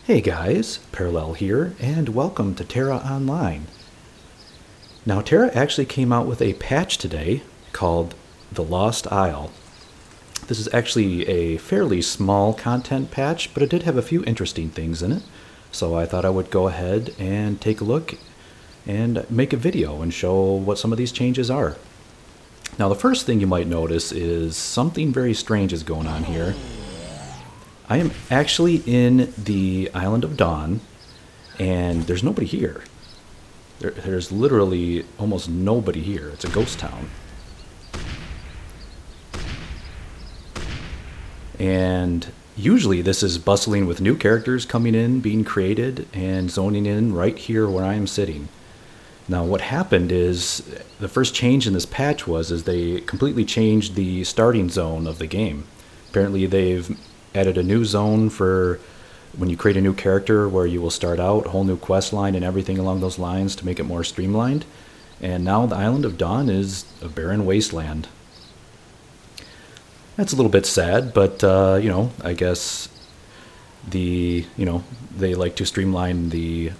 Hey guys, Parallel here, and welcome to TERA Online. Now, TERA actually came out with a patch today called The Lost Isle. This is actually a fairly small content patch, but it did have a few interesting things in it, so I thought I would go ahead and take a look and make a video and show what some of these changes are. Now, the first thing you might notice is something very strange is going on here. I am actually in the Island of Dawn, and there's nobody here. There's literally almost nobody here. It's a ghost town. And usually this is bustling with new characters coming in, being created, and zoning in right here where I am sitting. Now what happened is, the first change in this patch is they completely changed the starting zone of the game. Apparently they've added a new zone for when you create a new character where you will start out, a whole new quest line and everything along those lines to make it more streamlined. And now the Island of Dawn is a barren wasteland. That's a little bit sad, but I guess they like to streamline the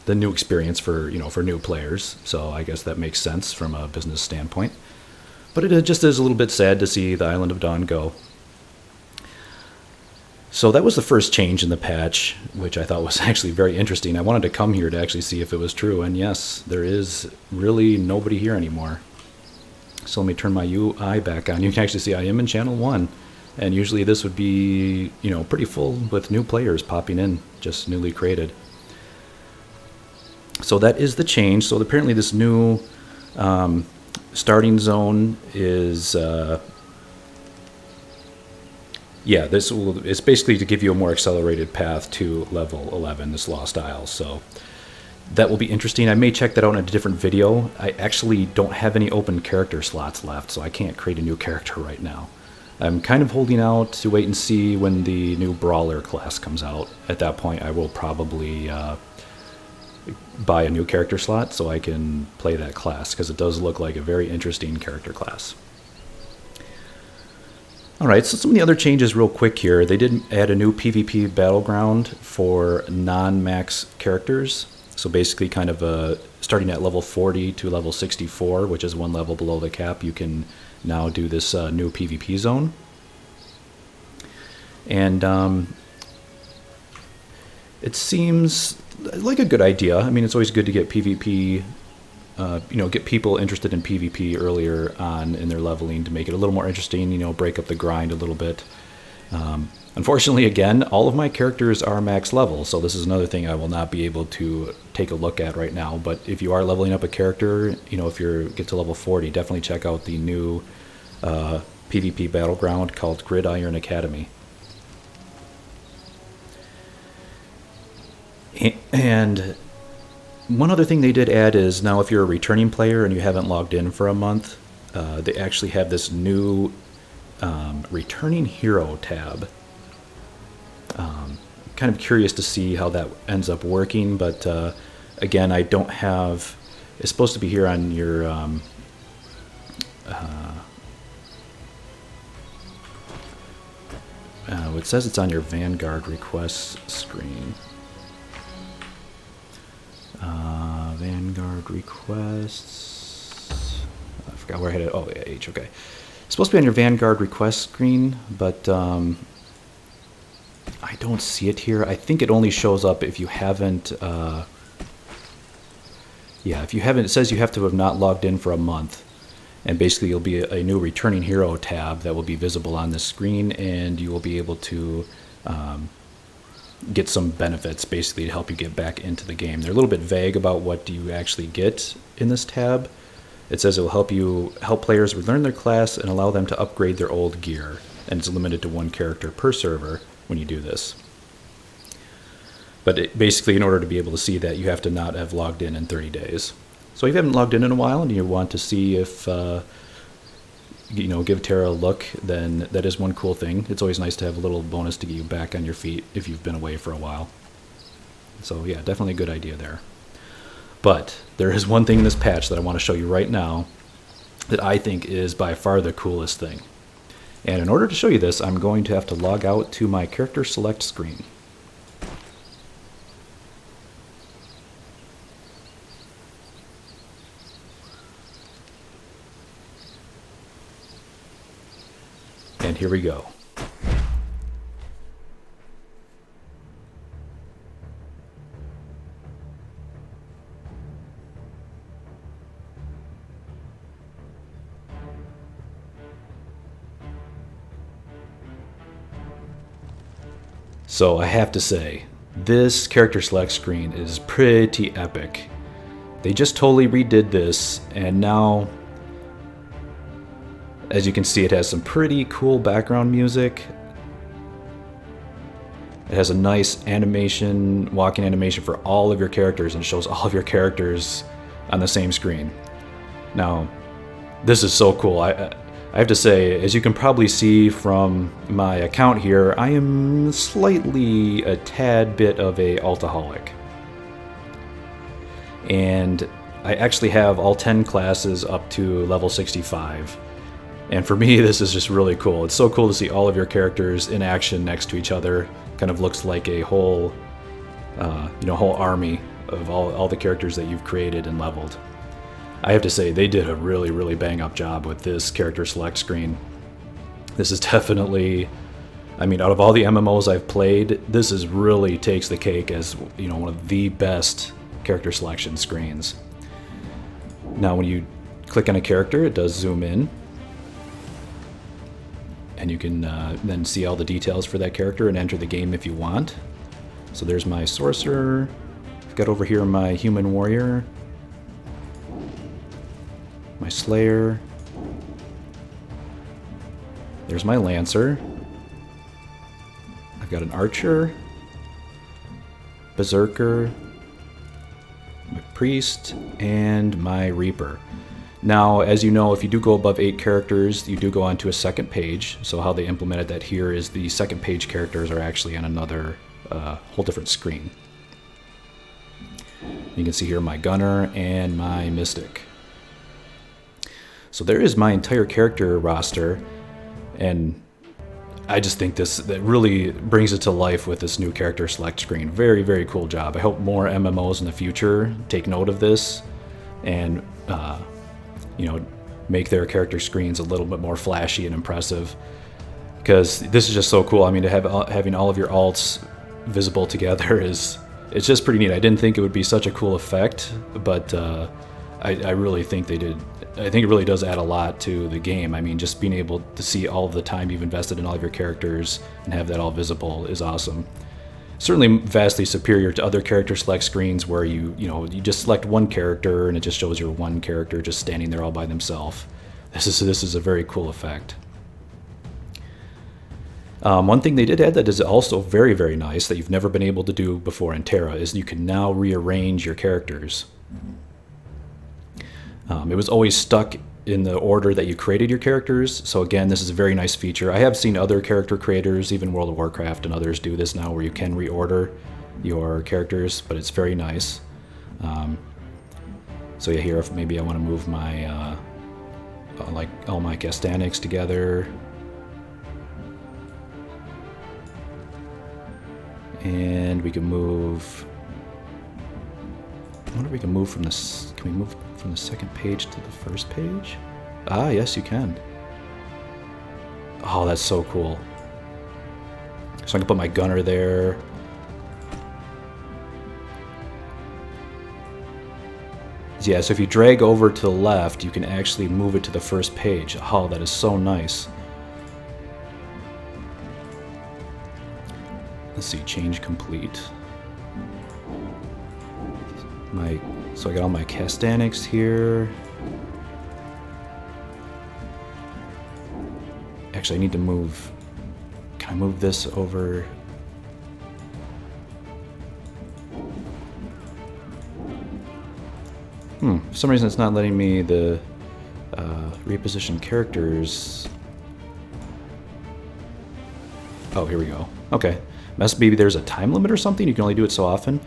new experience for new players. So I guess that makes sense from a business standpoint. But it just is a little bit sad to see the Island of Dawn go. So that was the first change in the patch, which I thought was actually very interesting. I wanted to come here to actually see if it was true, and yes, there is really nobody here anymore. So let me turn my UI back on. You can actually see I am in Channel 1, and usually this would be, pretty full with new players popping in, just newly created. So that is the change. So apparently this new starting zone is... it's basically to give you a more accelerated path to level 11, this Lost Isle. So that will be interesting. I may check that out in a different video. I actually don't have any open character slots left, so I can't create a new character right now. I'm kind of holding out to wait and see when the new Brawler class comes out. At that point, I will probably buy a new character slot so I can play that class, because it does look like a very interesting character class. Alright, so some of the other changes real quick here. They did add a new PvP battleground for non-max characters. So basically kind of starting at level 40 to level 64, which is one level below the cap, you can now do this new PvP zone. And it seems like a good idea. I mean, it's always good to get PvP... get people interested in PvP earlier on in their leveling to make it a little more interesting, break up the grind a little bit. Unfortunately, again, all of my characters are max level, so this is another thing I will not be able to take a look at right now. But if you are leveling up a character, if you get to level 40, definitely check out the new PvP battleground called Gridiron Academy. And one other thing they did add is now if you're a returning player and you haven't logged in for a month, they actually have this new returning hero tab. Kind of curious to see how that ends up working, but again, I don't have... It's supposed to be here on your... it says it's on your Vanguard requests screen. Vanguard requests. I forgot where I had it. Oh, yeah, H. Okay. It's supposed to be on your Vanguard request screen, but I don't see it here. I think it only shows up if you haven't. If you haven't, it says you have to have not logged in for a month, and basically you'll be a new returning hero tab that will be visible on this screen, and you will be able to. Get some benefits basically to help you get back into the game. They're a little bit vague about what do you actually get in this tab. It says it will help players relearn their class and allow them to upgrade their old gear, and it's limited to one character per server when you do this. But basically, in order to be able to see that, you have to not have logged in 30 days. So if you haven't logged in a while and you want to see if give TERA a look, then that is one cool thing. It's always nice to have a little bonus to get you back on your feet if you've been away for a while. So yeah, definitely a good idea there. But there is one thing in this patch that I want to show you right now that I think is by far the coolest thing. And in order to show you this, I'm going to have to log out to my character select screen. And here we go. So I have to say, this character select screen is pretty epic. They just totally redid this, and now, as you can see, it has some pretty cool background music. It has a nice animation, walking animation for all of your characters, and shows all of your characters on the same screen. Now, this is so cool. I have to say, as you can probably see from my account here, I am slightly a tad bit of a Altaholic. And I actually have all 10 classes up to level 65. And for me, this is just really cool. It's so cool to see all of your characters in action next to each other. Kind of looks like a whole, whole army of all the characters that you've created and leveled. I have to say, they did a really, really bang-up job with this character select screen. This is definitely, out of all the MMOs I've played, this is really takes the cake as, one of the best character selection screens. Now, when you click on a character, it does zoom in, and you can then see all the details for that character and enter the game if you want. So there's my sorcerer. I've got over here my human warrior, my slayer. There's my lancer. I've got an archer, berserker, my priest, and my reaper. Now, as you know, if you do go above 8 characters, you do go onto a second page. So how they implemented that here is the second page characters are actually on another whole different screen. You can see here my gunner and my mystic. So there is my entire character roster, and I just think that really brings it to life with this new character select screen. Very, very cool job. I hope more MMOs in the future take note of this and make their character screens a little bit more flashy and impressive, because this is just so cool. To have having all of your alts visible together it's just pretty neat. I didn't think it would be such a cool effect, but I really think they did. I think it really does add a lot to the game. Just being able to see all of the time you've invested in all of your characters and have that all visible is awesome. Certainly vastly superior to other character select screens where you just select one character and it just shows your one character just standing there all by themselves. This is a very cool effect. One thing they did add that is also very, very nice that you've never been able to do before in TERA is you can now rearrange your characters. It was always stuck in the order that you created your characters. So again, this is a very nice feature. I have seen other character creators, even World of Warcraft and others, do this now where you can reorder your characters, but it's very nice. So yeah, here if maybe I want to move my like all my castanics together. And we can move. I wonder if we can move from this. Can we move from the second page to the first page? Ah, yes, you can. Oh, that's so cool. So I can put my gunner there. Yeah, so if you drag over to the left, you can actually move it to the first page. Oh, that is so nice. Let's see, change complete. So I got all my castanics here. Actually, I need to move. Can I move this over? For some reason it's not letting me the reposition characters. Oh, here we go. Okay. Maybe there's a time limit or something. You can only do it so often.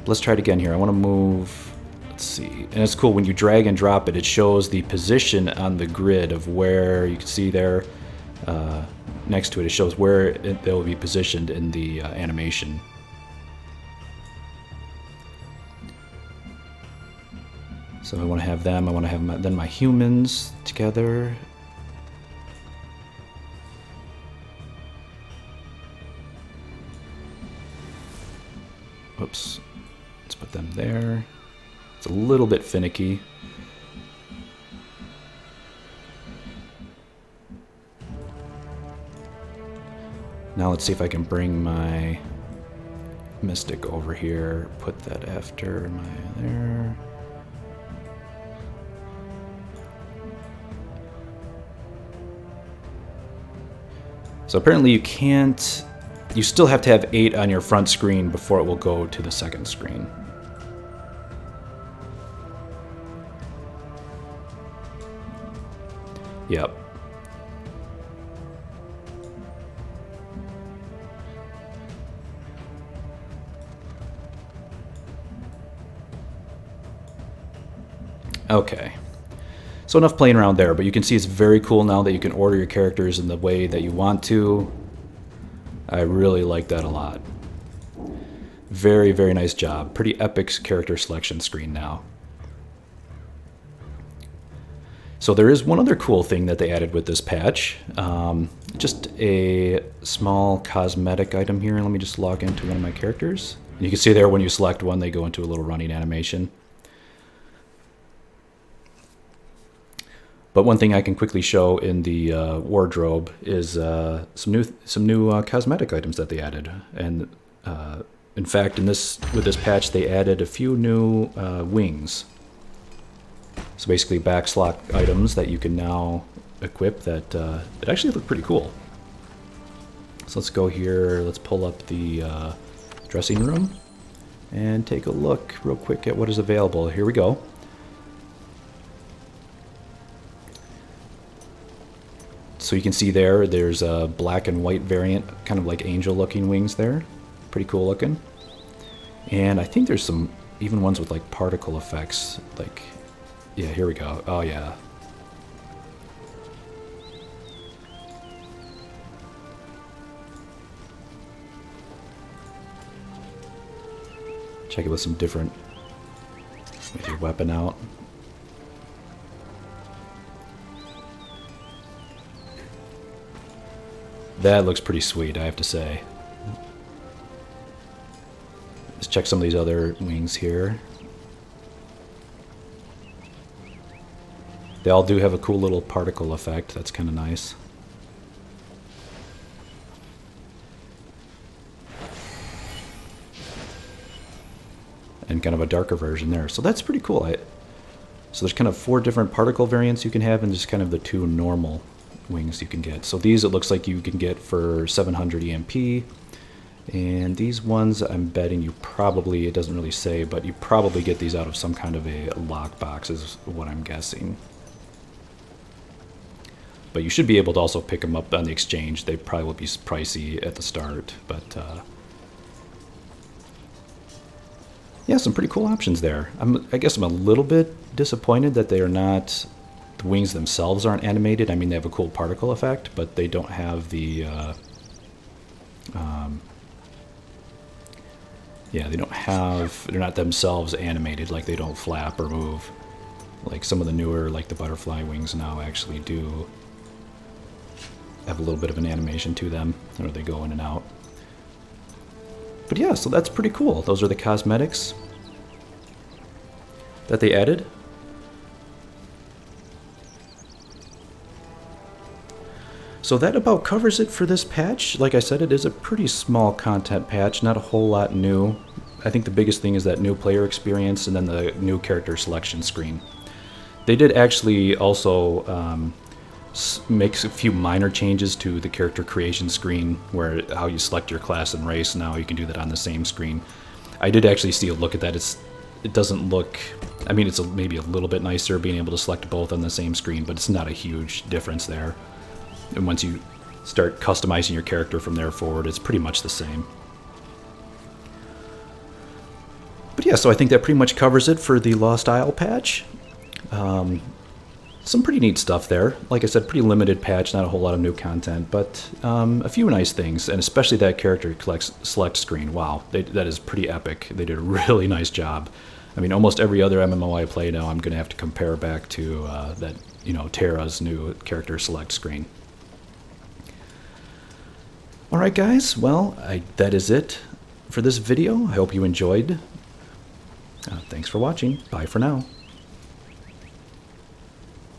Let's try it again here. I want to move, let's see. And it's cool when you drag and drop it, it shows the position on the grid of where you can see there next to it. It shows where they will be positioned in the animation. So I want to have them. I want to have then my humans together. Whoops. Let's put them there. It's a little bit finicky. Now let's see if I can bring my Mystic over here. Put that after my there. So apparently you can't, you still have to have 8 on your front screen before it will go to the second screen. Yep. Okay. So enough playing around there, but you can see it's very cool now that you can order your characters in the way that you want to. I really like that a lot. Very, very nice job. Pretty epic character selection screen now. So there is one other cool thing that they added with this patch. Just a small cosmetic item here. Let me just log into one of my characters. And you can see there when you select one, they go into a little running animation. But one thing I can quickly show in the wardrobe is some new cosmetic items that they added. And in fact, with this patch, they added a few new wings. So basically backslot items that you can now equip that actually look pretty cool. So let's go here, let's pull up the dressing room and take a look real quick at what is available. Here we go. So you can see there's a black and white variant, kind of like angel looking wings there. Pretty cool looking. And I think there's some even ones with like particle effects, like, yeah, here we go. Oh yeah. Check it with some different, with your weapon out. That looks pretty sweet, I have to say. Let's check some of these other wings here. They all do have a cool little particle effect. That's kind of nice. And kind of a darker version there. So that's pretty cool. So there's kind of 4 different particle variants you can have, and just kind of the 2 normal wings you can get. So these, it looks like you can get for 700 EMP. And these ones, I'm betting you probably, it doesn't really say, but you probably get these out of some kind of a lockbox is what I'm guessing. But you should be able to also pick them up on the exchange. They probably will be pricey at the start, but yeah, some pretty cool options there. I guess I'm a little bit disappointed that they are not, the wings themselves aren't animated. I mean, they have a cool particle effect, but they don't have the, yeah, they don't have, they're not themselves animated, like they don't flap or move. Like some of the newer, like the butterfly wings now actually do have a little bit of an animation to them, or they go in and out. But yeah, so that's pretty cool. Those are the cosmetics that they added. So that about covers it for this patch. Like I said, it is a pretty small content patch, not a whole lot new. I think the biggest thing is that new player experience and then the new character selection screen. They did actually also make a few minor changes to the character creation screen, where how you select your class and race, now you can do that on the same screen. I did actually see a look at that. It doesn't look, I mean, it's maybe a little bit nicer being able to select both on the same screen, but it's not a huge difference there. And once you start customizing your character from there forward, it's pretty much the same. But yeah, so I think that pretty much covers it for the Lost Isle patch. Some pretty neat stuff there. Like I said, pretty limited patch, not a whole lot of new content, but a few nice things, and especially that character select screen. Wow, that is pretty epic. They did a really nice job. I mean, almost every other MMO I play now, I'm going to have to compare back to that, you know, TERA's new character select screen. All right, guys. Well, that is it for this video. I hope you enjoyed. Thanks for watching. Bye for now.